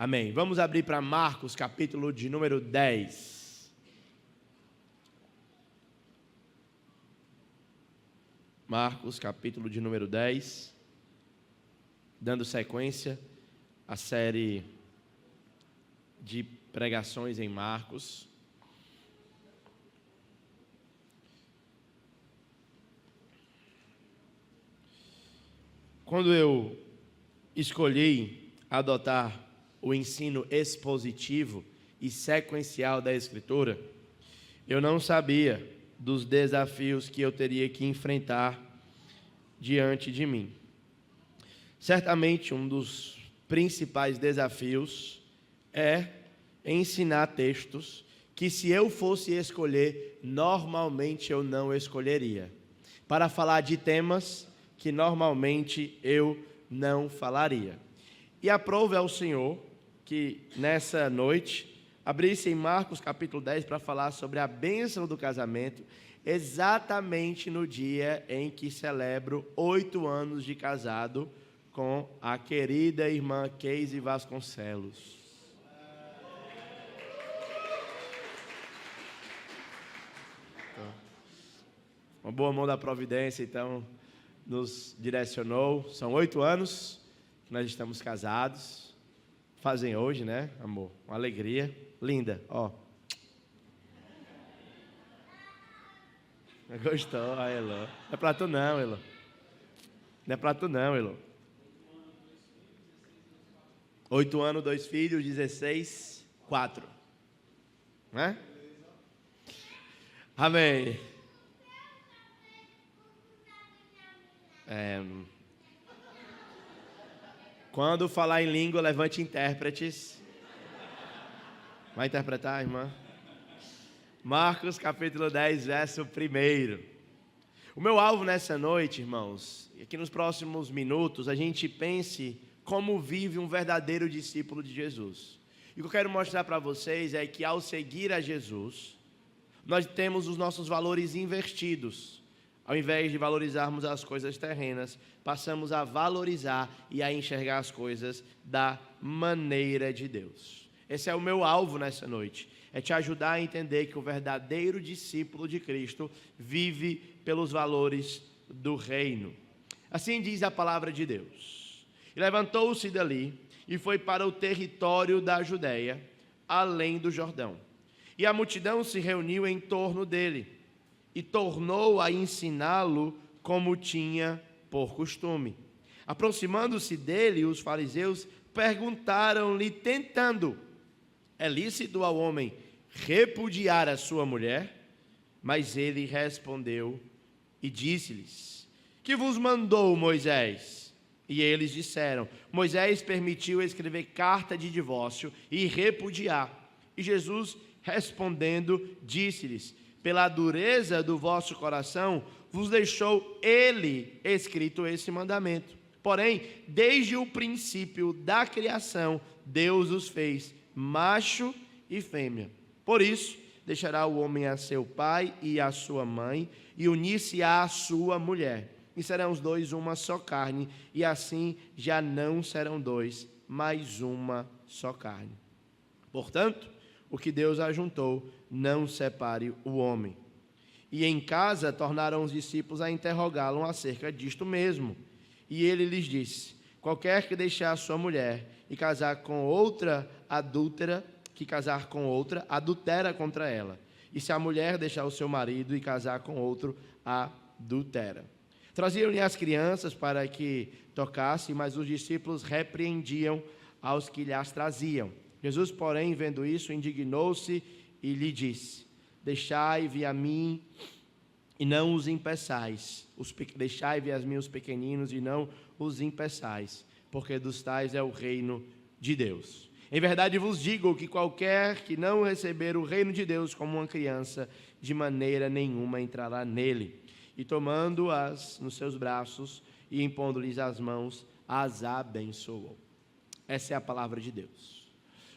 Amém. Vamos abrir para Marcos, capítulo de número 10. Marcos, capítulo de número 10. Dando sequência à série de pregações em Marcos. Quando eu escolhi adotar o ensino expositivo e sequencial da Escritura, eu não sabia dos desafios que eu teria que enfrentar diante de mim. Certamente um dos principais desafios é ensinar textos que, se eu fosse escolher, normalmente eu não escolheria, para falar de temas que normalmente eu não falaria. E aprove ao Senhor que nessa noite abrisse em Marcos capítulo 10 para falar sobre a bênção do casamento, exatamente no dia em que celebro 8 anos de casado com a querida irmã Keise Vasconcelos. Uma boa mão da providência, então, nos direcionou. São 8 anos que nós estamos casados. Fazem hoje, né, amor? Uma alegria linda, ó. Gostou, a Elô. Não é pra tu não, Elô. Não é pra tu não, Elô. 8 anos, 2 filhos, 16, 4. Né? Amém. Quando falar em língua, levante intérpretes. Vai interpretar, irmã? Marcos capítulo 10, verso 1. O meu alvo nessa noite, irmãos, é que nos próximos minutos a gente pense como vive um verdadeiro discípulo de Jesus. E o que eu quero mostrar para vocês é que, ao seguir a Jesus, nós temos os nossos valores invertidos. Ao invés de valorizarmos as coisas terrenas, passamos a valorizar e a enxergar as coisas da maneira de Deus. Esse é o meu alvo nessa noite. É te ajudar a entender que o verdadeiro discípulo de Cristo vive pelos valores do reino. Assim diz a palavra de Deus. E levantou-se dali e foi para o território da Judéia, além do Jordão. E a multidão se reuniu em torno dele e tornou a ensiná-lo como tinha por costume. Aproximando-se dele, os fariseus perguntaram-lhe, tentando: é lícito ao homem repudiar a sua mulher? Mas ele respondeu e disse-lhes: que vos mandou Moisés? E eles disseram: Moisés permitiu escrever carta de divórcio e repudiar. E Jesus, respondendo, disse-lhes: pela dureza do vosso coração, vos deixou ele escrito esse mandamento. Porém, desde o princípio da criação, Deus os fez macho e fêmea. Por isso, deixará o homem a seu pai e a sua mãe, e unir-se à sua mulher. E serão os dois uma só carne, e assim já não serão dois, mas uma só carne. Portanto, o que Deus ajuntou, não separe o homem. E em casa tornaram os discípulos a interrogá-lo acerca disto mesmo. E ele lhes disse: qualquer que deixar sua mulher e casar com outra adúltera, adultera contra ela. E se a mulher deixar o seu marido e casar com outro, adultera. Traziam-lhe as crianças para que tocasse, mas os discípulos repreendiam aos que lhes traziam. Jesus, porém, vendo isso, indignou-se e lhe disse: deixai-me a mim e não os impeçais. Deixai-me a mim os pequeninos e não os impeçais, porque dos tais é o reino de Deus. Em verdade vos digo que qualquer que não receber o reino de Deus como uma criança, de maneira nenhuma entrará nele. E tomando-as nos seus braços e impondo-lhes as mãos, as abençoou. Essa é a palavra de Deus.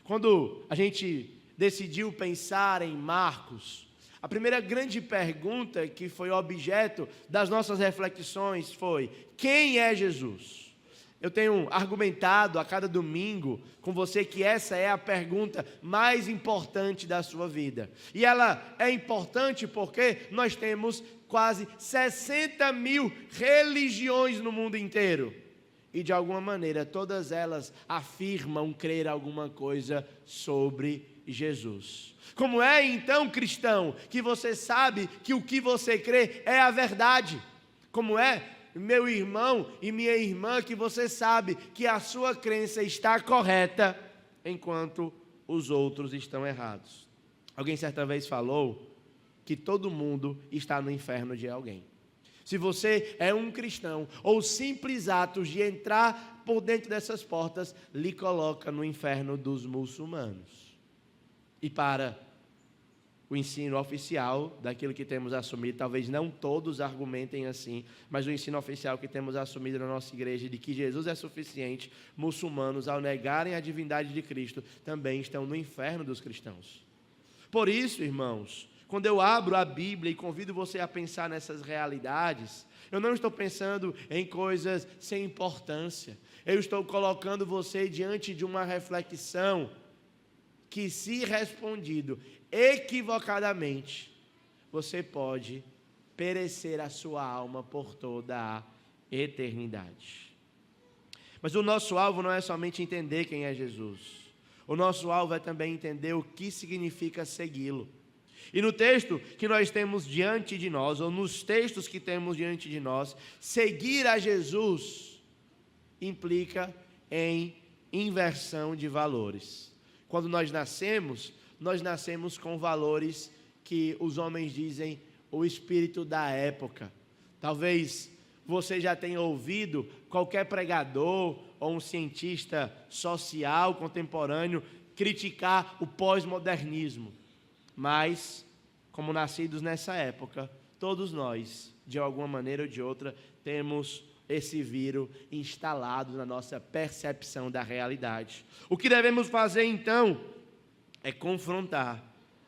Quando a gente decidiu pensar em Marcos, a primeira grande pergunta que foi objeto das nossas reflexões foi: quem é Jesus? Eu tenho argumentado a cada domingo com você que essa é a pergunta mais importante da sua vida. E ela é importante porque nós temos quase 60 mil religiões no mundo inteiro. E de alguma maneira todas elas afirmam crer alguma coisa sobre Jesus. Como é então, cristão, que você sabe que o que você crê é a verdade? Como é, meu irmão e minha irmã, que você sabe que a sua crença está correta enquanto os outros estão errados? Alguém certa vez falou que todo mundo está no inferno de alguém. Se você é um cristão, ou simples atos de entrar por dentro dessas portas, lhe coloca no inferno dos muçulmanos. E para o ensino oficial daquilo que temos assumido, talvez não todos argumentem assim, mas o ensino oficial que temos assumido na nossa igreja de que Jesus é suficiente, muçulmanos, ao negarem a divindade de Cristo, também estão no inferno dos cristãos. Por isso, irmãos, quando eu abro a Bíblia e convido você a pensar nessas realidades, eu não estou pensando em coisas sem importância. Eu estou colocando você diante de uma reflexão que, se respondido equivocadamente, você pode perecer a sua alma por toda a eternidade. Mas o nosso alvo não é somente entender quem é Jesus. O nosso alvo é também entender o que significa segui-lo. E no texto que nós temos diante de nós, ou nos textos que temos diante de nós, seguir a Jesus implica em inversão de valores. Quando nós nascemos com valores que os homens dizem o espírito da época. Talvez você já tenha ouvido qualquer pregador ou um cientista social contemporâneo criticar o pós-modernismo. Mas, como nascidos nessa época, todos nós, de alguma maneira ou de outra, temos esse vírus instalado na nossa percepção da realidade. O que devemos fazer então é confrontar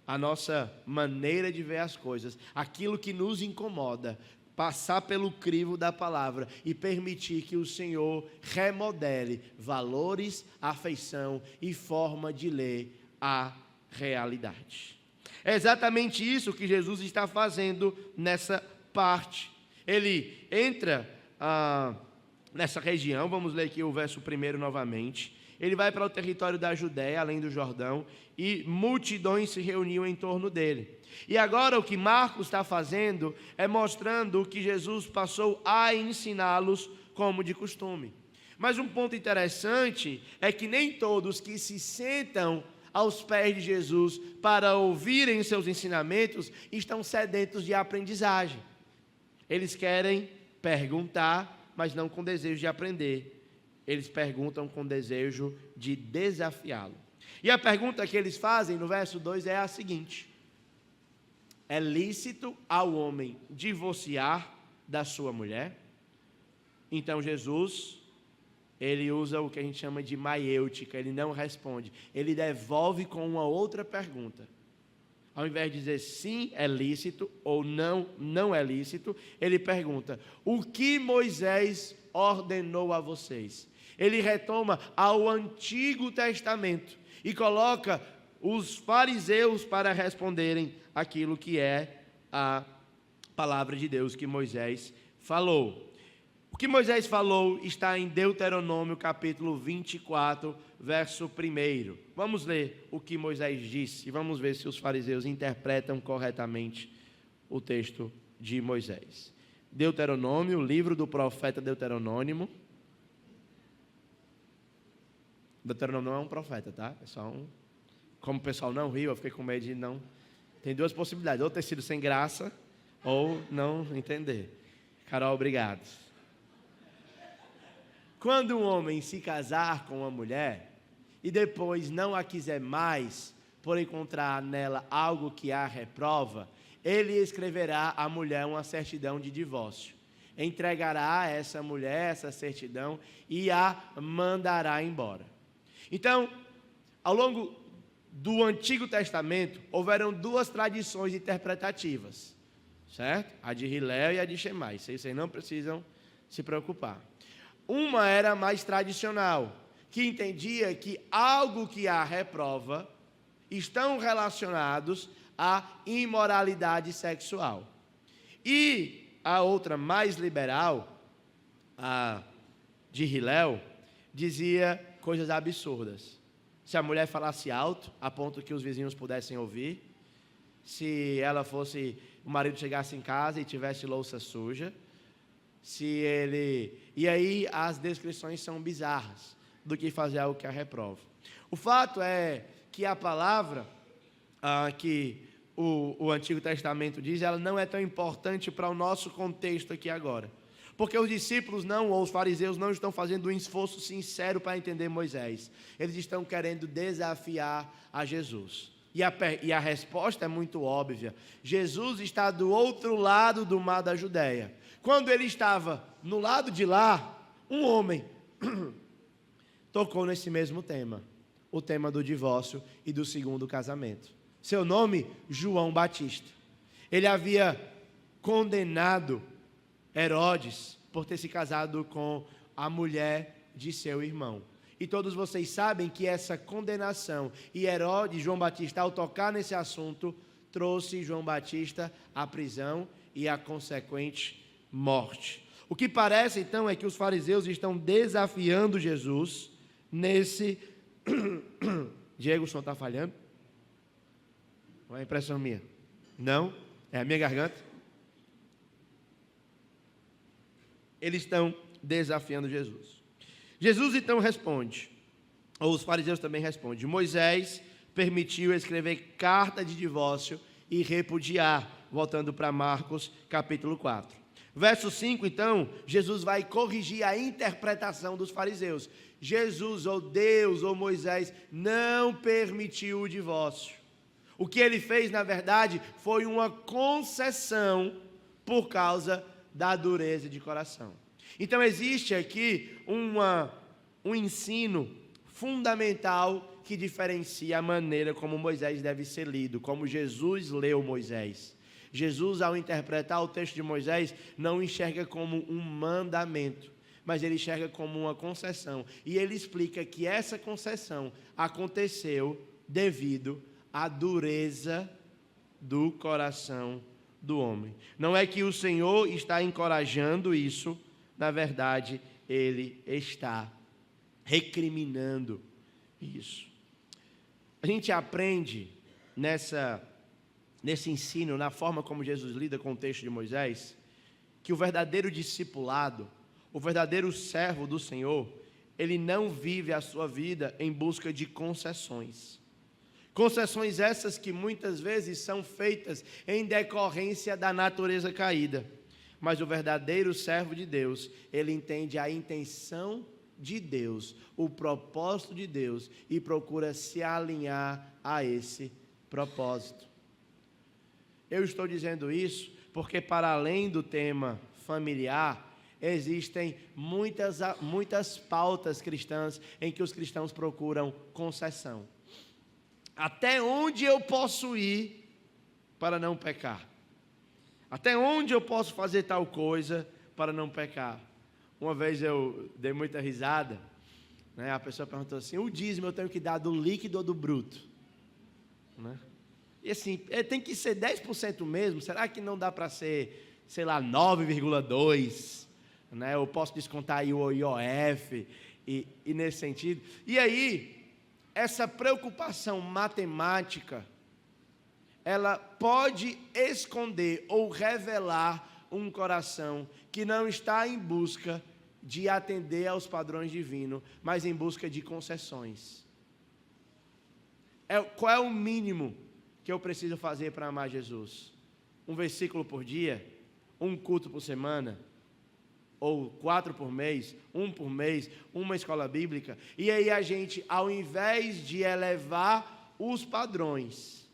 a nossa maneira de ver as coisas, aquilo que nos incomoda, passar pelo crivo da palavra e permitir que o Senhor remodele valores, afeição e forma de ler a realidade. É exatamente isso que Jesus está fazendo nessa parte. Ele entra nessa região, vamos ler aqui o verso 1 novamente. Ele vai para o território da Judéia, além do Jordão, e multidões se reuniam em torno dele. E agora o que Marcos está fazendo é mostrando que Jesus passou a ensiná-los como de costume. Mas um ponto interessante é que nem todos que se sentam aos pés de Jesus para ouvirem seus ensinamentos estão sedentos de aprendizagem. Eles querem perguntar, mas não com desejo de aprender. Eles perguntam com desejo de desafiá-lo. E a pergunta que eles fazem no verso 2 é a seguinte: é lícito ao homem divorciar da sua mulher? Então Jesus, ele usa o que a gente chama de maiêutica, ele não responde, ele devolve com uma outra pergunta. Ao invés de dizer sim, é lícito, ou não, não é lícito, ele pergunta: o que Moisés ordenou a vocês? Ele retoma ao Antigo Testamento e coloca os fariseus para responderem aquilo que é a palavra de Deus que Moisés falou. O que Moisés falou está em Deuteronômio capítulo 24, verso 1. Vamos ler o que Moisés disse e vamos ver se os fariseus interpretam corretamente o texto de Moisés. Deuteronômio, livro do profeta Deuteronômio. Deuteronômio não é um profeta, tá? É só um... Como o pessoal não riu, eu fiquei com medo de não... Tem duas possibilidades, ou ter sido sem graça, ou não entender. Carol, obrigado. Quando um homem se casar com uma mulher, e depois não a quiser mais, por encontrar nela algo que a reprova, ele escreverá à mulher uma certidão de divórcio. Entregará a essa mulher essa certidão e a mandará embora. Então, ao longo do Antigo Testamento, houveram duas tradições interpretativas, certo? A de Hilel e a de Shammai. Vocês não precisam se preocupar. Uma era mais tradicional, que entendia que algo que a reprova estão relacionados à imoralidade sexual. E a outra mais liberal, a de Hillel, dizia coisas absurdas. Se a mulher falasse alto, a ponto que os vizinhos pudessem ouvir, se ela fosse, o marido chegasse em casa e tivesse louça suja, se ele... E aí as descrições são bizarras do que fazer algo que a reprova. O fato é que a palavra que o Antigo Testamento diz, ela não é tão importante para o nosso contexto aqui agora. Porque os discípulos não, ou os fariseus não estão fazendo um esforço sincero para entender Moisés. Eles estão querendo desafiar a Jesus. E a resposta é muito óbvia. Jesus está do outro lado do mar da Judéia. Quando ele estava no lado de lá, um homem tocou nesse mesmo tema. O tema do divórcio e do segundo casamento. Seu nome, João Batista. Ele havia condenado Herodes por ter se casado com a mulher de seu irmão. E todos vocês sabem que essa condenação e Herodes, João Batista, ao tocar nesse assunto, trouxe João Batista à prisão e à consequente morte. O que parece então é que os fariseus estão desafiando Jesus nesse... Diego, o som está falhando? Não é impressão minha? Não? É a minha garganta? Eles estão desafiando Jesus. Jesus então responde, ou os fariseus também respondem: Moisés permitiu escrever carta de divórcio e repudiar, voltando para Marcos capítulo 4. Verso 5, então, Jesus vai corrigir a interpretação dos fariseus. Jesus, ou Deus, ou Moisés, não permitiu o divórcio. O que ele fez, na verdade, foi uma concessão por causa da dureza de coração. Então existe aqui um ensino fundamental que diferencia a maneira como Moisés deve ser lido, como Jesus leu Moisés. Jesus, ao interpretar o texto de Moisés, não enxerga como um mandamento, mas ele enxerga como uma concessão. E ele explica que essa concessão aconteceu devido à dureza do coração do homem. Não é que o Senhor está encorajando isso, na verdade, ele está recriminando isso. A gente aprende nesse ensino, na forma como Jesus lida com o texto de Moisés, que o verdadeiro discipulado, o verdadeiro servo do Senhor, ele não vive a sua vida em busca de concessões. Concessões essas que muitas vezes são feitas em decorrência da natureza caída. Mas o verdadeiro servo de Deus, ele entende a intenção de Deus, o propósito de Deus e procura se alinhar a esse propósito. Eu estou dizendo isso porque, para além do tema familiar, existem muitas pautas cristãs em que os cristãos procuram concessão. Até onde eu posso ir para não pecar? Até onde eu posso fazer tal coisa para não pecar? Uma vez eu dei muita risada, né? A pessoa perguntou assim: o dízimo eu tenho que dar do líquido ou do bruto? Né? E assim, tem que ser 10% mesmo? Será que não dá para ser, sei lá, 9,2%? Né? Eu posso descontar aí o IOF e nesse sentido. E aí, essa preocupação matemática, ela pode esconder ou revelar um coração que não está em busca de atender aos padrões divinos, mas em busca de concessões. Qual é o mínimo que eu preciso fazer para amar Jesus? Um versículo por dia? Um culto por semana? Ou 4 por mês? 1 por mês? Uma escola bíblica? E aí a gente, ao invés de elevar os padrões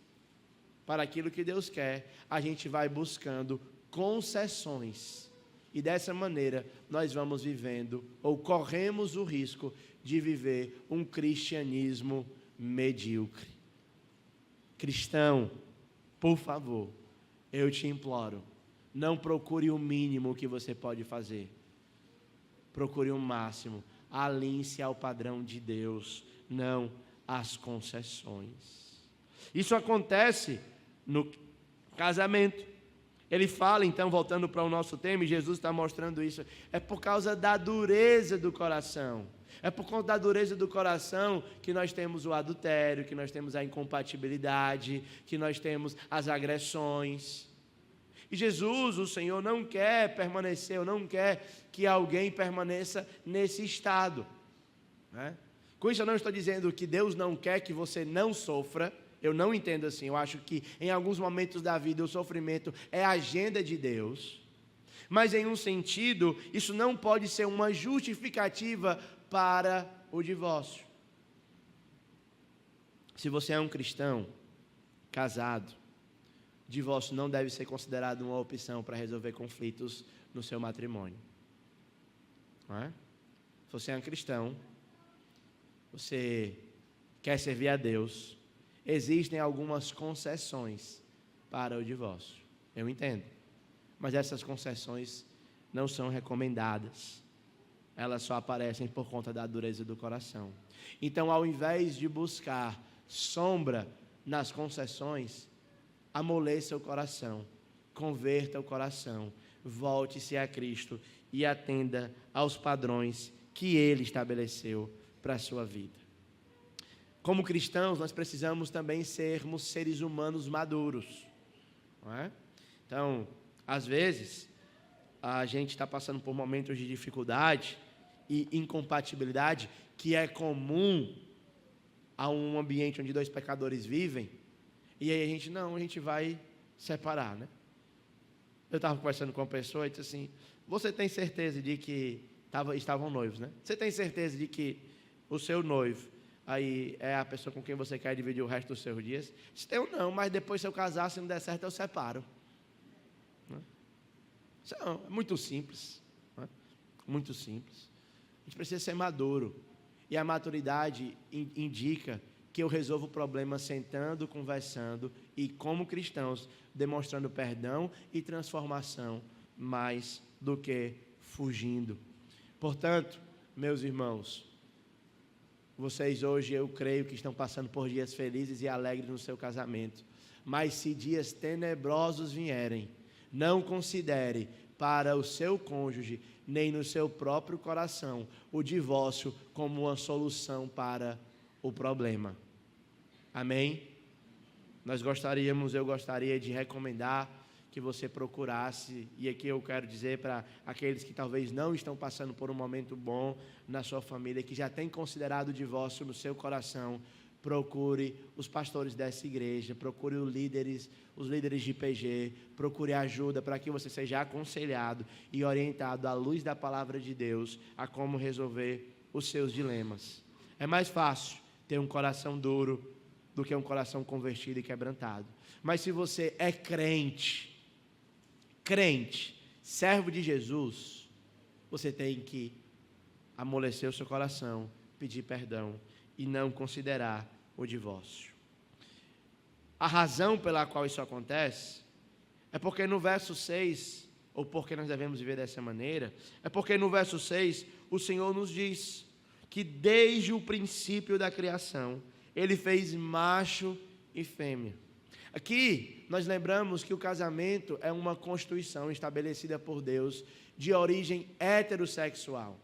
para aquilo que Deus quer, a gente vai buscando concessões. E dessa maneira, nós vamos vivendo, ou corremos o risco de viver um cristianismo medíocre. Cristão, por favor, eu te imploro, não procure o mínimo que você pode fazer. procure o máximo, alinhe-se ao padrão de Deus, não às concessões. Isso acontece no casamento. Ele fala, então, voltando para o nosso tema, e Jesus está mostrando isso, é por causa da dureza do coração. É por conta da dureza do coração que nós temos o adultério, que nós temos a incompatibilidade, que nós temos as agressões. E Jesus, o Senhor, não quer permanecer, ou não quer que alguém permaneça nesse estado, né? Com isso eu não estou dizendo que Deus não quer que você não sofra. Eu não entendo assim. Eu acho que em alguns momentos da vida o sofrimento é a agenda de Deus. Mas em um sentido, isso não pode ser uma justificativa para o divórcio. Se você é um cristão casado, divórcio não deve ser considerado uma opção para resolver conflitos no seu matrimônio. Não é? Se você é um cristão, você quer servir a Deus, existem algumas concessões para o divórcio. Eu entendo. Mas essas concessões não são recomendadas. Elas só aparecem por conta da dureza do coração. Então, ao invés de buscar sombra nas concessões, amoleça o coração, converta o coração, volte-se a Cristo e atenda aos padrões que Ele estabeleceu para a sua vida. Como cristãos, nós precisamos também sermos seres humanos maduros, não é? Então, às vezes, a gente está passando por momentos de dificuldade e incompatibilidade, que é comum a um ambiente onde dois pecadores vivem, e aí a gente vai separar, né? Eu estava conversando com uma pessoa e disse assim: você tem certeza de que estavam noivos, né? Você tem certeza de que o seu noivo aí é a pessoa com quem você quer dividir o resto dos seus dias? Eu não, mas depois se eu casar, se não der certo, eu separo. Isso é muito simples, né? Muito simples. A gente precisa ser maduro, e a maturidade indica que eu resolvo o problema sentando, conversando e, como cristãos, demonstrando perdão e transformação mais do que fugindo. Portanto, meus irmãos, vocês hoje, eu creio que estão passando por dias felizes e alegres no seu casamento. Mas se dias tenebrosos vierem, não considere para o seu cônjuge, nem no seu próprio coração, o divórcio como uma solução para o problema. Amém? Eu gostaria de recomendar que você procurasse, e aqui eu quero dizer para aqueles que talvez não estão passando por um momento bom na sua família, que já tem considerado o divórcio no seu coração, procure os pastores dessa igreja, procure os líderes de IPG, procure ajuda para que você seja aconselhado e orientado à luz da palavra de Deus a como resolver os seus dilemas. É mais fácil ter um coração duro do que um coração convertido e quebrantado. Mas se você é crente, servo de Jesus, você tem que amolecer o seu coração, pedir perdão e não considerar o divórcio. A razão pela qual isso acontece é porque no verso 6, ou porque nós devemos viver dessa maneira, é porque no verso 6 o Senhor nos diz que desde o princípio da criação Ele fez macho e fêmea. Aqui nós lembramos que o casamento é uma constituição estabelecida por Deus de origem heterossexual.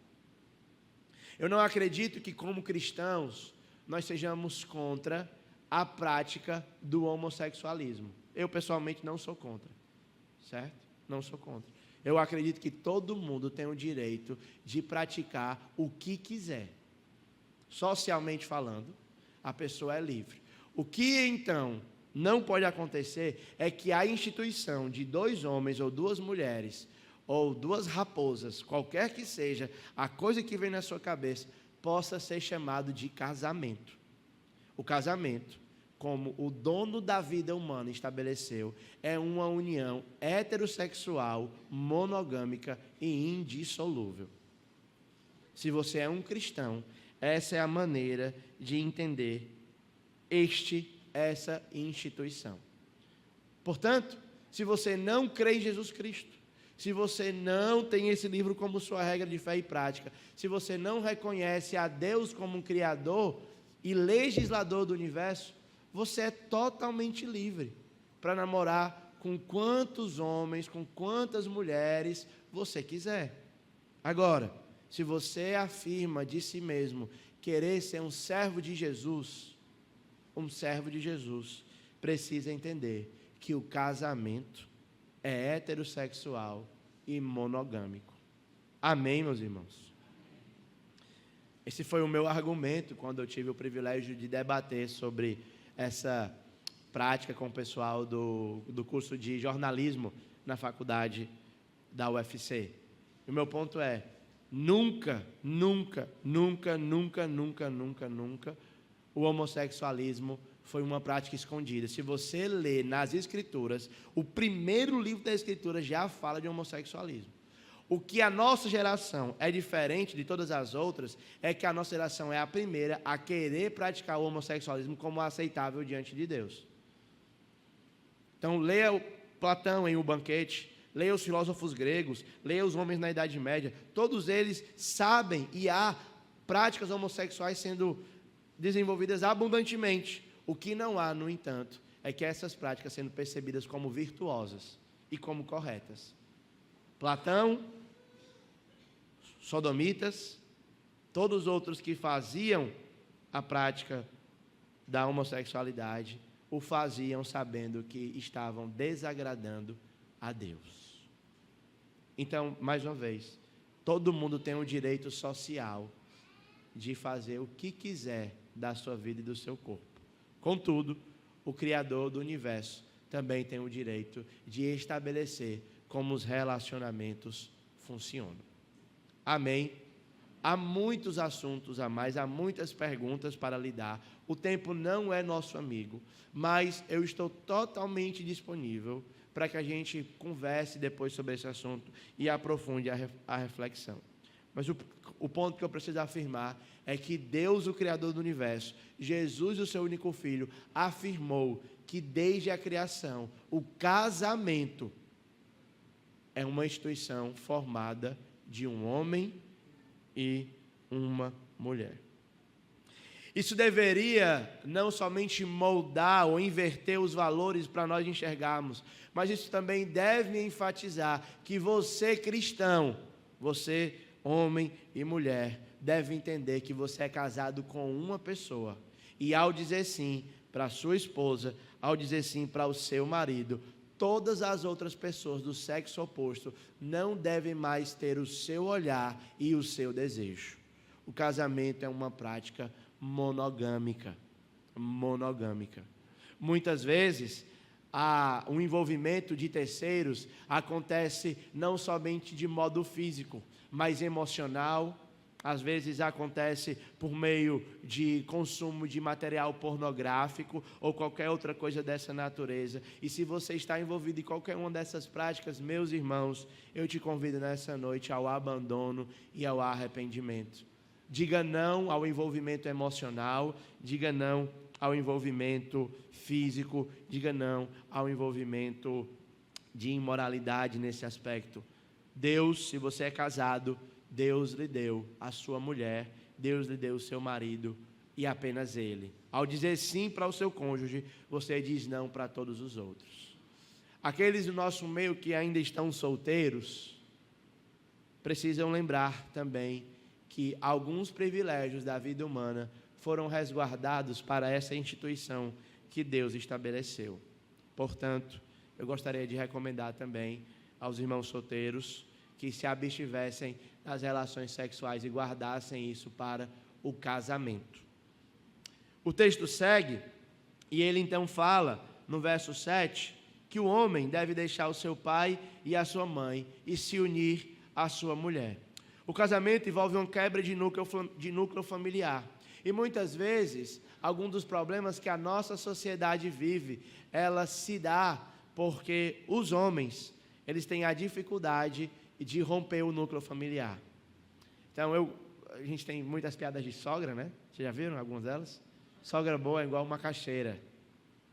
Eu não acredito que, como cristãos, nós sejamos contra a prática do homossexualismo. Eu, pessoalmente, não sou contra, certo? Não sou contra. Eu acredito que todo mundo tem o direito de praticar o que quiser. Socialmente falando, a pessoa é livre. O que, então, não pode acontecer é que a instituição de dois homens ou duas mulheres ou duas raposas, qualquer que seja a coisa que vem na sua cabeça, possa ser chamado de casamento. O casamento, como o dono da vida humana estabeleceu, é uma união heterossexual, monogâmica e indissolúvel. Se você é um cristão, essa é a maneira de entender essa instituição. Portanto, se você não crê em Jesus Cristo, se você não tem esse livro como sua regra de fé e prática, se você não reconhece a Deus como um criador e legislador do universo, você é totalmente livre para namorar com quantos homens, com quantas mulheres você quiser. Agora, se você afirma de si mesmo querer ser um servo de Jesus precisa entender que o casamento é heterossexual e monogâmico. Amém, meus irmãos? Esse foi o meu argumento quando eu tive o privilégio de debater sobre essa prática com o pessoal do curso de jornalismo na faculdade da UFC. O meu ponto é, nunca o homossexualismo foi uma prática escondida. Se você lê nas Escrituras, o primeiro livro da Escritura já fala de homossexualismo. O que a nossa geração é diferente de todas as outras, é que a nossa geração é a primeira a querer praticar o homossexualismo como aceitável diante de Deus. Então, leia Platão em O Banquete, leia os filósofos gregos, leia os homens na Idade Média, todos eles sabem e há práticas homossexuais sendo desenvolvidas abundantemente. O que não há, no entanto, é que essas práticas sendo percebidas como virtuosas e como corretas. Platão, sodomitas, todos os outros que faziam a prática da homossexualidade, o faziam sabendo que estavam desagradando a Deus. Então, mais uma vez, todo mundo tem o direito social de fazer o que quiser da sua vida e do seu corpo. Contudo, o Criador do universo também tem o direito de estabelecer como os relacionamentos funcionam. Amém? Há muitos assuntos a mais, há muitas perguntas para lidar. O tempo não é nosso amigo, mas eu estou totalmente disponível para que a gente converse depois sobre esse assunto e aprofunde a reflexão. Mas o ponto que eu preciso afirmar é que Deus, o Criador do universo, Jesus, o seu único Filho, afirmou que desde a criação, o casamento é uma instituição formada de um homem e uma mulher. Isso deveria não somente moldar ou inverter os valores para nós enxergarmos, mas isso também deve enfatizar que você, cristão, você, homem e mulher, deve entender que você é casado com uma pessoa. E ao dizer sim para a sua esposa, ao dizer sim para o seu marido, todas as outras pessoas do sexo oposto não devem mais ter o seu olhar e o seu desejo. O casamento é uma prática monogâmica. Muitas vezes, o envolvimento de terceiros acontece não somente de modo físico, mas emocional. Às vezes acontece por meio de consumo de material pornográfico ou qualquer outra coisa dessa natureza. E se você está envolvido em qualquer uma dessas práticas, meus irmãos, eu te convido nessa noite ao abandono e ao arrependimento. Diga não ao envolvimento emocional, diga não ao envolvimento físico, diga não ao envolvimento de imoralidade nesse aspecto. Deus, se você é casado, Deus lhe deu a sua mulher, Deus lhe deu o seu marido e apenas ele. Ao dizer sim para o seu cônjuge, você diz não para todos os outros. Aqueles do nosso meio que ainda estão solteiros, precisam lembrar também que alguns privilégios da vida humana foram resguardados para essa instituição que Deus estabeleceu. Portanto, eu gostaria de recomendar também aos irmãos solteiros que se abstivessem das relações sexuais e guardassem isso para o casamento. O texto segue, e ele então fala, no verso 7, que o homem deve deixar o seu pai e a sua mãe e se unir à sua mulher. O casamento envolve uma quebra de núcleo familiar. E muitas vezes, alguns dos problemas que a nossa sociedade vive, ela se dá porque os homens, eles têm a dificuldade de romper o núcleo familiar. Então, a gente tem muitas piadas de sogra, né? Vocês já viram algumas delas? Sogra boa é igual uma macaxeira.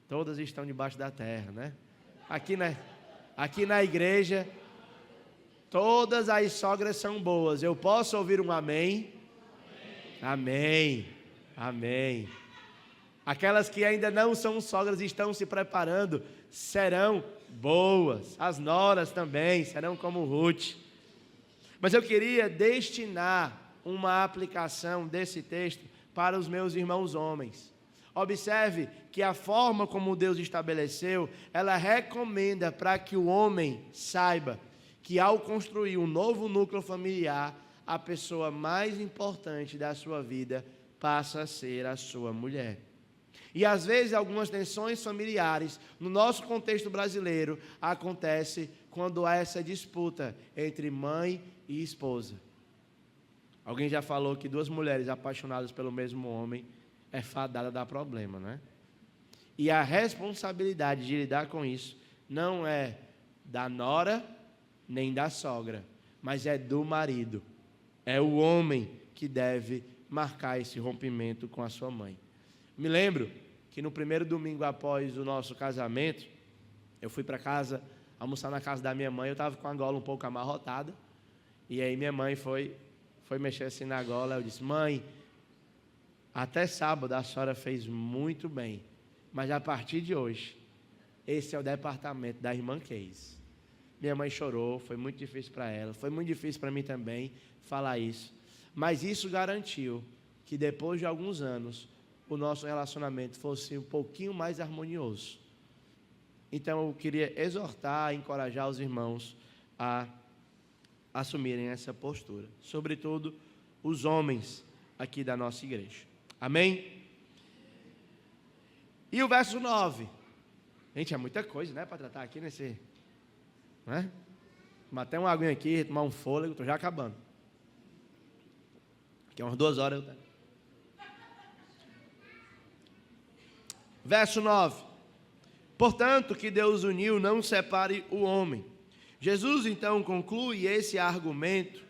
Todas estão debaixo da terra, né? Aqui na igreja, Todas as sogras são boas. Eu posso ouvir um amém? Amém. Amém. Aquelas que ainda não são sogras e estão se preparando serão boas. As noras também serão como Ruth. Mas eu queria destinar uma aplicação desse texto para os meus irmãos homens. Observe que a forma como Deus estabeleceu, ela recomenda para que o homem saiba que ao construir um novo núcleo familiar, a pessoa mais importante da sua vida passa a ser a sua mulher. E às vezes algumas tensões familiares, no nosso contexto brasileiro, acontece quando há essa disputa entre mãe e esposa. Alguém já falou que duas mulheres apaixonadas pelo mesmo homem é fadada a dar problema, né? E a responsabilidade de lidar com isso não é da nora nem da sogra, mas é do marido. É o homem que deve marcar esse rompimento com a sua mãe. Me lembro que no primeiro domingo após o nosso casamento, eu fui para casa, almoçar na casa da minha mãe, eu estava com a gola um pouco amarrotada, e aí minha mãe foi mexer assim na gola, eu disse: mãe, até sábado a senhora fez muito bem, mas a partir de hoje, esse é o departamento da irmã Case. Minha mãe chorou, foi muito difícil para ela, foi muito difícil para mim também falar isso, mas isso garantiu que depois de alguns anos, o nosso relacionamento fosse um pouquinho mais harmonioso. Então eu queria exortar, encorajar os irmãos a assumirem essa postura, sobretudo os homens aqui da nossa igreja. Amém? E o verso 9. Gente, é muita coisa, né, para tratar aqui nesse, né? Tomar até uma aguinha aqui, tomar um fôlego, estou já acabando. Aqui umas 2 horas eu tenho. Verso 9. Portanto, que Deus uniu, não separe o homem. Jesus então conclui esse argumento,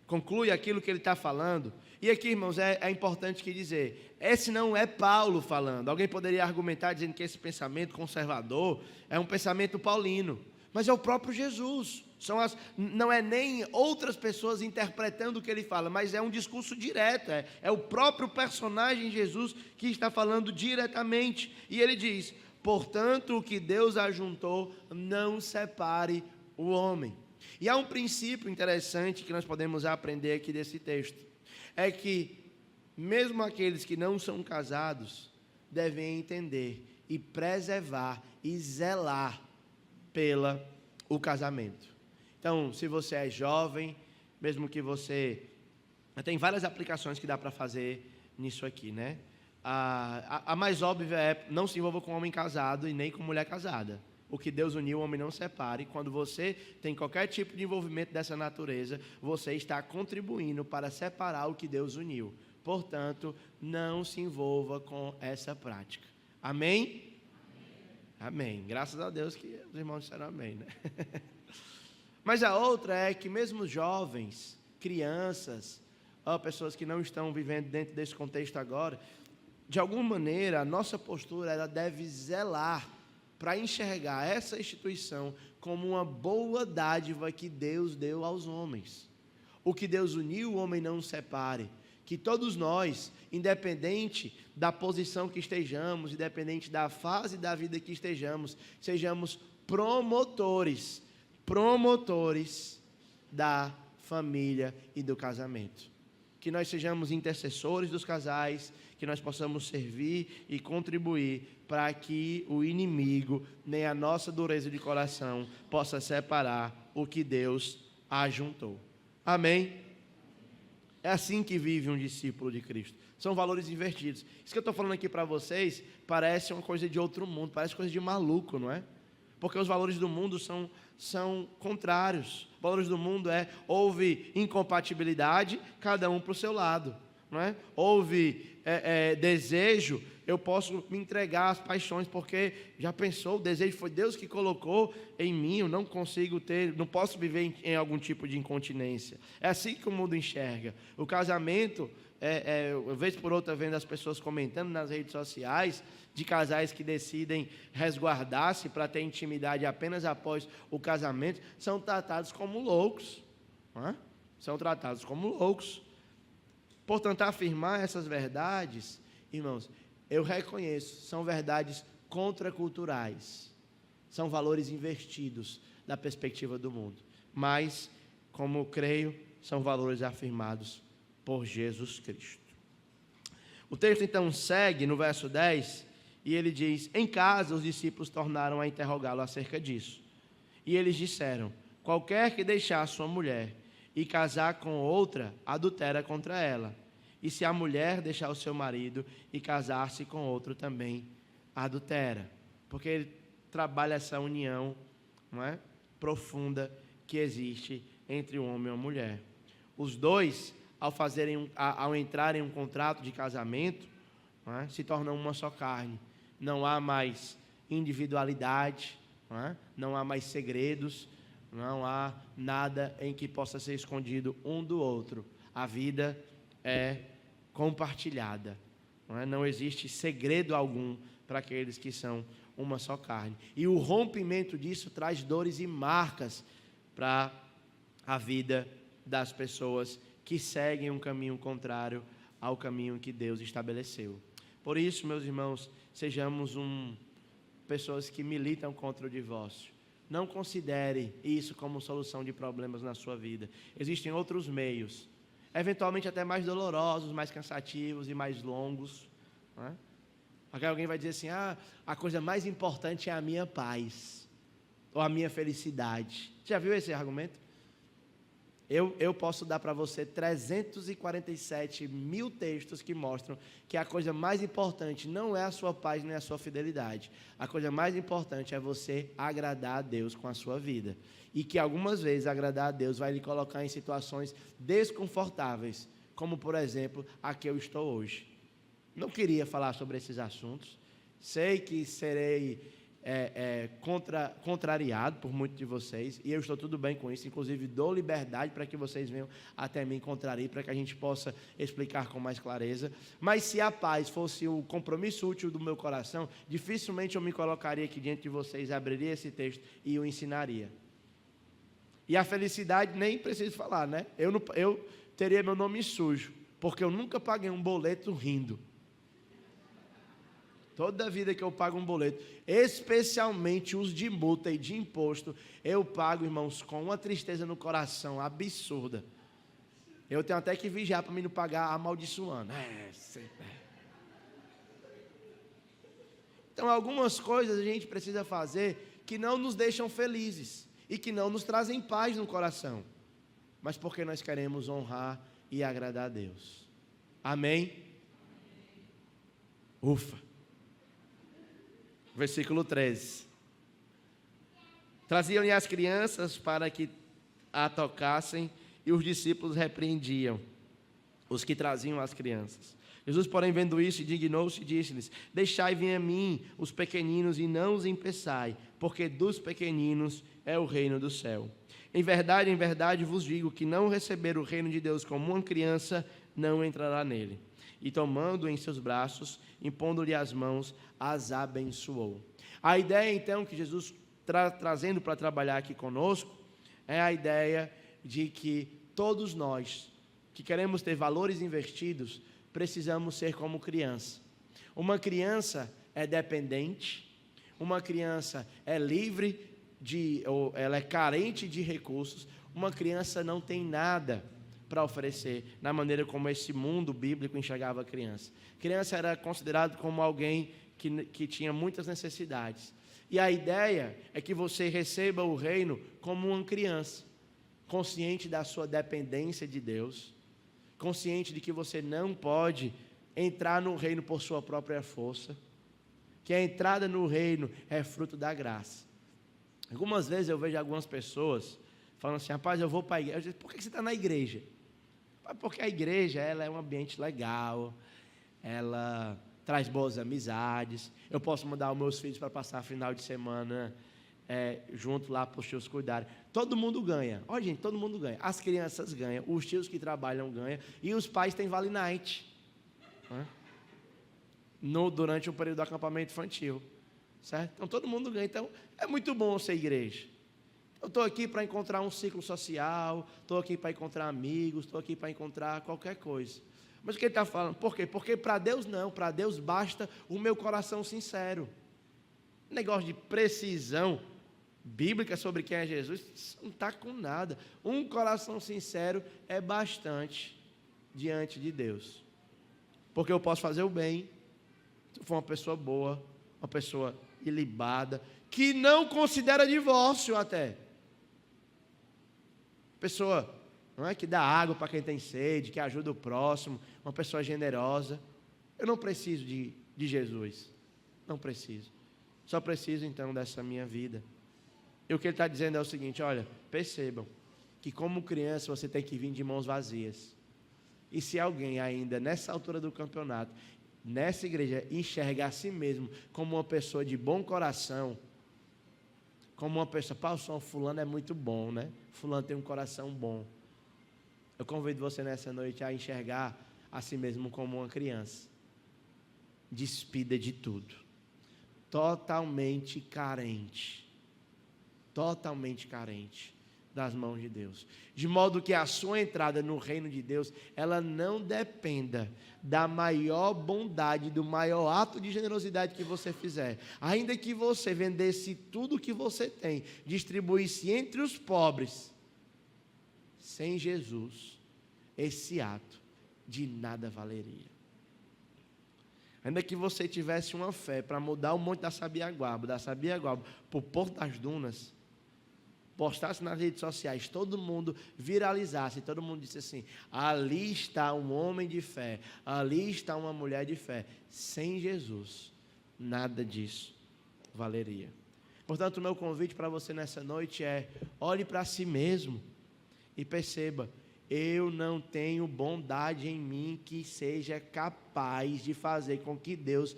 conclui aquilo que ele está falando. E aqui, irmãos, é importante que dizer, esse não é Paulo falando. Alguém poderia argumentar dizendo que esse pensamento conservador é um pensamento paulino, mas é o próprio Jesus. Não é nem outras pessoas interpretando o que ele fala, mas é um discurso direto, é o próprio personagem Jesus que está falando diretamente. E ele diz: portanto, o que Deus ajuntou, não separe o homem. E há um princípio interessante que nós podemos aprender aqui desse texto, é que mesmo aqueles que não são casados devem entender e preservar e zelar pelo casamento. Então, se você é jovem, mesmo que você... Tem várias aplicações que dá para fazer nisso aqui, né? A mais óbvia é: não se envolva com homem casado e nem com mulher casada. O que Deus uniu, o homem não separe. Quando você tem qualquer tipo de envolvimento dessa natureza, você está contribuindo para separar o que Deus uniu. Portanto, não se envolva com essa prática. Amém? Amém. Graças a Deus que os irmãos disseram amém, né? Mas a outra é que mesmo jovens, crianças, pessoas que não estão vivendo dentro desse contexto agora, de alguma maneira a nossa postura ela deve zelar para enxergar essa instituição como uma boa dádiva que Deus deu aos homens. O que Deus uniu, o homem não separe. Que todos nós, independente da posição que estejamos, independente da fase da vida que estejamos, sejamos promotores da família e do casamento. Que nós sejamos intercessores dos casais, que nós possamos servir e contribuir para que o inimigo, nem a nossa dureza de coração, possa separar o que Deus ajuntou. Amém? É assim que vive um discípulo de Cristo. São valores invertidos. Isso que eu estou falando aqui para vocês parece uma coisa de outro mundo, parece coisa de maluco, não é? Porque os valores do mundo são contrários. Os valores do mundo houve incompatibilidade, cada um para o seu lado, não é? Houve desejo, eu posso me entregar às paixões, porque já pensou, o desejo foi Deus que colocou em mim, eu não consigo ter, não posso viver em algum tipo de incontinência. É assim que o mundo enxerga. O casamento vez por outra, vendo as pessoas comentando nas redes sociais de casais que decidem resguardar-se para ter intimidade apenas após o casamento, são tratados como loucos. Não é? São tratados como loucos. Portanto, afirmar essas verdades, irmãos, eu reconheço, são verdades contraculturais, são valores invertidos da perspectiva do mundo, mas, como creio, são valores afirmados por Jesus Cristo. O texto então segue no verso 10, e ele diz: em casa os discípulos tornaram a interrogá-lo acerca disso, e eles disseram: qualquer que deixar sua mulher e casar com outra, adultera contra ela. E se a mulher deixar o seu marido e casar-se com outro, também adultera. Porque ele trabalha essa união, não é, profunda que existe entre um homem e uma mulher. Os dois, ao entrarem em um contrato de casamento, não é, se tornam uma só carne. Não há mais individualidade, não há mais segredos, não há nada em que possa ser escondido um do outro. A vida é compartilhada. Não existe segredo algum para aqueles que são uma só carne. E o rompimento disso traz dores e marcas para a vida das pessoas que seguem um caminho contrário ao caminho que Deus estabeleceu. Por isso, meus irmãos, sejamos pessoas que militam contra o divórcio. Não considere isso como solução de problemas na sua vida. Existem outros meios, eventualmente até mais dolorosos, mais cansativos e mais longos. Não é? Alguém vai dizer assim: a coisa mais importante é a minha paz, ou a minha felicidade. Já viu esse argumento? Eu posso dar para você 347 mil textos que mostram que a coisa mais importante não é a sua paz nem a sua fidelidade. A coisa mais importante é você agradar a Deus com a sua vida. E que algumas vezes agradar a Deus vai lhe colocar em situações desconfortáveis, como por exemplo a que eu estou hoje. Não queria falar sobre esses assuntos. Sei que serei contrariado por muitos de vocês, e eu estou tudo bem com isso. Inclusive dou liberdade para que vocês venham até mim contrariar, para que a gente possa explicar com mais clareza. Mas se a paz fosse o compromisso útil do meu coração, dificilmente eu me colocaria aqui diante de vocês, abriria esse texto e o ensinaria. E a felicidade nem preciso falar, né? Eu teria meu nome sujo, porque eu nunca paguei um boleto rindo. Toda vida que eu pago um boleto, especialmente os de multa e de imposto, eu pago, irmãos, com uma tristeza no coração absurda. Eu tenho até que vigiar para mim não pagar amaldiçoando. Então, algumas coisas a gente precisa fazer que não nos deixam felizes e que não nos trazem paz no coração, mas porque nós queremos honrar e agradar a Deus. Amém? Ufa! Versículo 13. Traziam-lhe as crianças para que a tocassem, e os discípulos repreendiam os que traziam as crianças. Jesus, porém, vendo isso, indignou-se e disse-lhes: deixai vir a mim os pequeninos e não os impeçai, porque dos pequeninos é o reino do céu. Em verdade vos digo que não receber o reino de Deus como uma criança, não entrará nele. E tomando-o em seus braços, impondo-lhe as mãos, as abençoou. A ideia então que Jesus trazendo para trabalhar aqui conosco, é a ideia de que todos nós, que queremos ter valores invertidos, precisamos ser como criança. Uma criança é dependente, uma criança é livre ou ela é carente de recursos, uma criança não tem nada para oferecer, na maneira como esse mundo bíblico enxergava a criança. Criança era considerado como alguém que tinha muitas necessidades. E a ideia é que você receba o reino como uma criança, consciente da sua dependência de Deus, consciente de que você não pode entrar no reino por sua própria força, que a entrada no reino é fruto da graça. Algumas vezes eu vejo algumas pessoas falando assim: rapaz, eu vou para a igreja. Eu digo: por que você está na igreja? Porque a igreja, ela é um ambiente legal, ela traz boas amizades, eu posso mandar os meus filhos para passar final de semana junto lá para os tios cuidarem. Todo mundo ganha. Olha, gente, todo mundo ganha. As crianças ganham, os tios que trabalham ganham, e os pais têm vale night, né? Durante o período do acampamento infantil, certo? Então todo mundo ganha. Então é muito bom ser igreja. Eu estou aqui para encontrar um ciclo social, estou aqui para encontrar amigos, estou aqui para encontrar qualquer coisa. Mas o que ele está falando? Por quê? Porque para Deus não, para Deus basta o meu coração sincero. Negócio de precisão bíblica sobre quem é Jesus, isso não está com nada. Um coração sincero é bastante diante de Deus. Porque eu posso fazer o bem, se eu for uma pessoa boa, uma pessoa ilibada, que não considera divórcio até. Pessoa, não é, que dá água para quem tem sede, que ajuda o próximo, uma pessoa generosa. Eu não preciso de Jesus, não preciso. Só preciso então dessa minha vida. E o que ele está dizendo é o seguinte: olha, percebam que como criança você tem que vir de mãos vazias. E se alguém ainda nessa altura do campeonato, nessa igreja, enxerga a si mesmo como uma pessoa de bom coração, como uma pessoa, pastor, fulano é muito bom, né? Fulano tem um coração bom. Eu convido você nessa noite a enxergar a si mesmo como uma criança, despida de tudo, totalmente carente das mãos de Deus, de modo que a sua entrada no reino de Deus, ela não dependa da maior bondade, do maior ato de generosidade que você fizer. Ainda que você vendesse tudo que você tem, distribuísse entre os pobres, sem Jesus, esse ato de nada valeria. Ainda que você tivesse uma fé para mudar o monte da Sabiaguaba para o Porto das Dunas, postasse nas redes sociais, todo mundo viralizasse, todo mundo disse assim: ali está um homem de fé, ali está uma mulher de fé. Sem Jesus, nada disso valeria. Portanto, o meu convite para você nessa noite é: olhe para si mesmo e perceba, eu não tenho bondade em mim que seja capaz de fazer com que Deus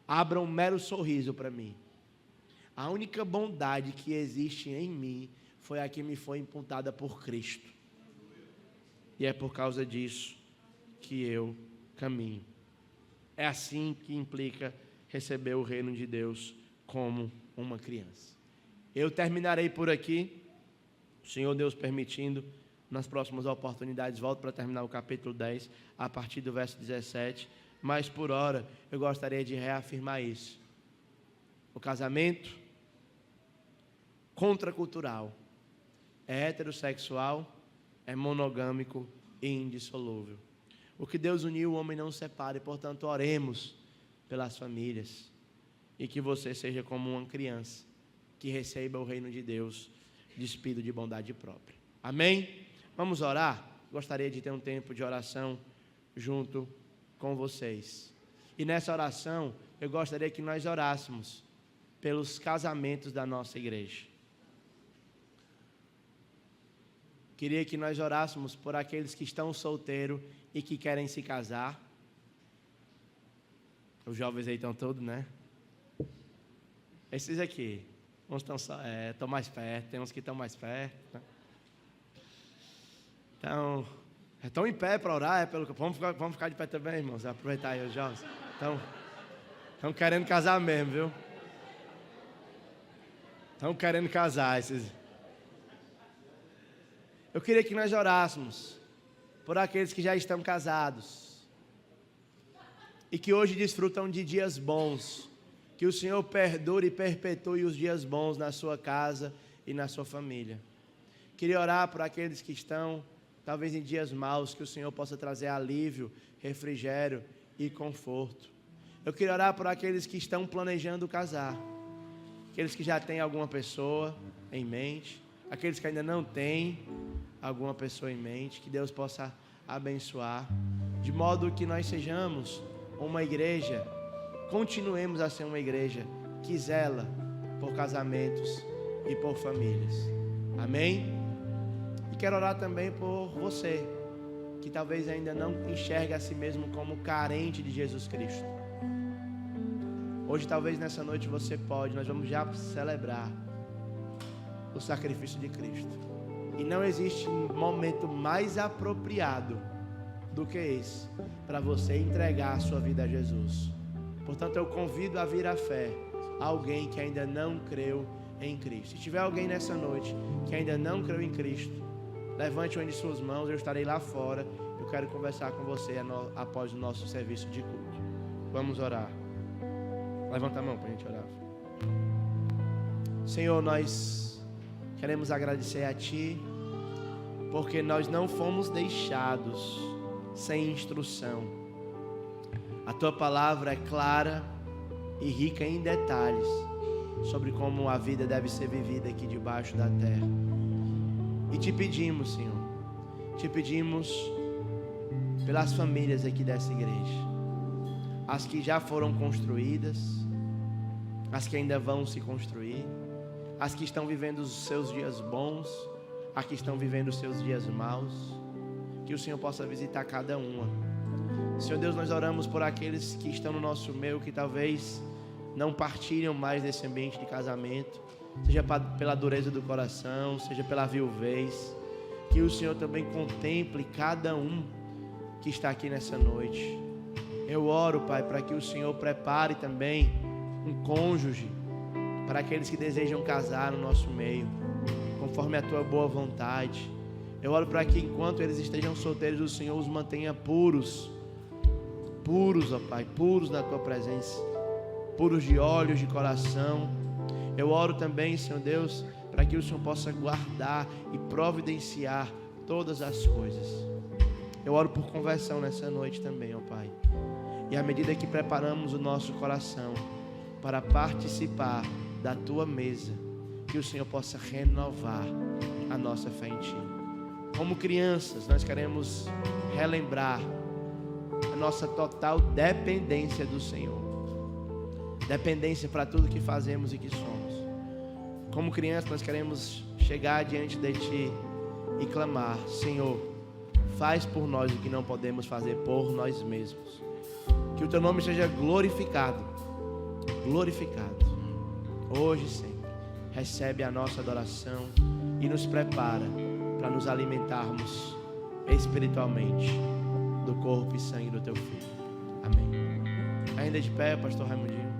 abra um mero sorriso para mim. A única bondade que existe em mim foi a que me foi imputada por Cristo. E é por causa disso que eu caminho. É assim que implica receber o reino de Deus como uma criança. Eu terminarei por aqui, o Senhor Deus permitindo. Nas próximas oportunidades volto para terminar o capítulo 10, a partir do verso 17. Mas por hora eu gostaria de reafirmar isso. O casamento contracultural é heterossexual, é monogâmico e indissolúvel. O que Deus uniu, o homem não separa, e portanto oremos pelas famílias, e que você seja como uma criança que receba o reino de Deus despido de bondade própria. Amém? Vamos orar? Gostaria de ter um tempo de oração junto com vocês. E nessa oração, eu gostaria que nós orássemos pelos casamentos da nossa igreja. Queria que nós orássemos por aqueles que estão solteiros e que querem se casar. Os jovens aí estão todos, né? Esses aqui, uns estão mais perto, tem uns que estão mais perto, né? Então, estão em pé para orar, vamos ficar de pé também, irmãos, aproveitar aí os jovens. Estão querendo casar mesmo, viu? Estão querendo casar esses. Eu queria que nós orássemos por aqueles que já estão casados e que hoje desfrutam de dias bons. Que o Senhor perdure e perpetue os dias bons na sua casa e na sua família. Queria orar por aqueles que estão talvez em dias maus, que o Senhor possa trazer alívio, refrigério e conforto. Eu queria orar por aqueles que estão planejando casar, aqueles que já têm alguma pessoa em mente, aqueles que ainda não têm alguma pessoa em mente, que Deus possa abençoar, de modo que nós sejamos uma igreja, continuemos a ser uma igreja que zela por casamentos e por famílias. Amém? E quero orar também por você, que talvez ainda não enxergue a si mesmo como carente de Jesus Cristo. Hoje, talvez nessa noite você pode, nós vamos já celebrar o sacrifício de Cristo. E não existe momento mais apropriado do que esse para você entregar a sua vida a Jesus. Portanto, eu convido a vir à fé alguém que ainda não creu em Cristo. Se tiver alguém nessa noite que ainda não creu em Cristo, levante uma de suas mãos, eu estarei lá fora. Eu quero conversar com você após o nosso serviço de culto. Vamos orar. Levanta a mão para a gente orar. Senhor, nós queremos agradecer a Ti, porque nós não fomos deixados sem instrução. A Tua palavra é clara e rica em detalhes sobre como a vida deve ser vivida aqui debaixo da terra. E Te pedimos, Senhor, Te pedimos pelas famílias aqui dessa igreja, as que já foram construídas, as que ainda vão se construir, as que estão vivendo os seus dias bons, as que estão vivendo os seus dias maus, que o Senhor possa visitar cada uma. Senhor Deus, nós oramos por aqueles que estão no nosso meio, que talvez não partilham mais desse ambiente de casamento, seja pela dureza do coração, seja pela viuvez, que o Senhor também contemple cada um que está aqui nessa noite. Eu oro, Pai, para que o Senhor prepare também um cônjuge para aqueles que desejam casar no nosso meio, conforme a Tua boa vontade. Eu oro para que enquanto eles estejam solteiros, o Senhor os mantenha puros, ó Pai, puros na Tua presença, puros de olhos, de coração. Eu oro também, Senhor Deus, para que o Senhor possa guardar e providenciar todas as coisas. Eu oro por conversão nessa noite também, ó Pai. E à medida que preparamos o nosso coração para participar da Tua mesa, que o Senhor possa renovar a nossa fé em Ti. Como crianças, nós queremos relembrar a nossa total dependência do Senhor. Dependência para tudo que fazemos e que somos. Como crianças, nós queremos chegar diante de Ti e clamar: Senhor, faz por nós o que não podemos fazer por nós mesmos. Que o Teu nome seja glorificado, hoje e sempre. Recebe a nossa adoração e nos prepara para nos alimentarmos espiritualmente do corpo e sangue do Teu Filho. Amém. Ainda de pé, pastor Raimundinho.